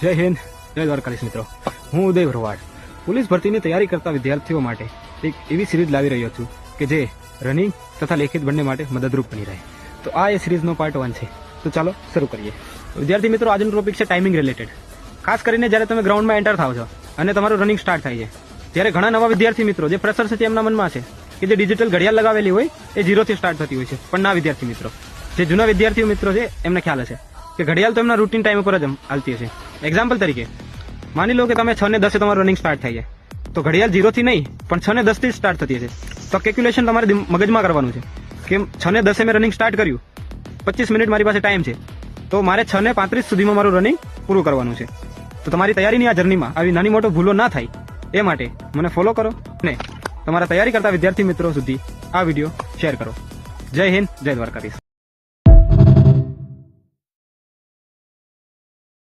જય હિન્દ, જય દ્વારકાધીશ મિત્રો. હું ઉદય ભરવાડ પોલીસ ભરતીની તૈયારી કરતા વિદ્યાર્થીઓ માટે એક એવી સિરીઝ લાવી રહ્યો છું કે જે રનિંગ તથા લેખિત બંને માટે મદદરૂપ બની રહે. તો આ એ સિરીઝનો પાર્ટ 1 છે. તો ચાલો શરૂ કરીએ. વિદ્યાર્થી મિત્રો, આજનો ટોપિક છે ટાઈમિંગ રિલેટેડ. ખાસ કરીને જ્યારે તમે ગ્રાઉન્ડમાં એન્ટર થાવ છો અને તમારું રનિંગ સ્ટાર્ટ થાય છે, ત્યારે ઘણા નવા વિદ્યાર્થી મિત્રો જે ફ્રેશર છે એમના મનમાં છે કે જે ડિજિટલ ઘડિયાળ લગાવેલી હોય એ 0 થી સ્ટાર્ટ થતી હોય છે. પણ ના વિદ્યાર્થી મિત્રો, જે જૂના વિદ્યાર્થીઓ મિત્રો છે એમને ખ્યાલ હશે કે ઘડિયાળ તો એમના રૂટીન ટાઈમ ઉપર જ ચાલતી હશે. એક્ઝામ્પલ તરીકે માની લો કે તમે 6 ને 10 તમારું રનિંગ સ્ટાર્ટ થાય છે, તો ઘડિયાળ 0 થી નહીં પણ 6 ને 10 થી સ્ટાર્ટ થતી હશે. તો કેલ્ક્યુલેશન તમારે મગજમાં કરવાનું છે કે 6 ને 10 મેં રનિંગ સ્ટાર્ટ કર્યું, 25 મિનિટ મારી પાસે ટાઈમ છે, તો મારે 6 ને 35 સુધીમાં મારું રનિંગ પૂરું કરવાનું છે. તો તમારી તૈયારીની આ જર્નીમાં આવી નાની મોટો ભૂલો ના થાય એ માટે મને ફોલો કરો ને તમારા તૈયારી કરતા વિદ્યાર્થી મિત્રો સુધી આ વિડીયો શેર કરો. જય હિન્દ, જય દ્વારકાધીશ.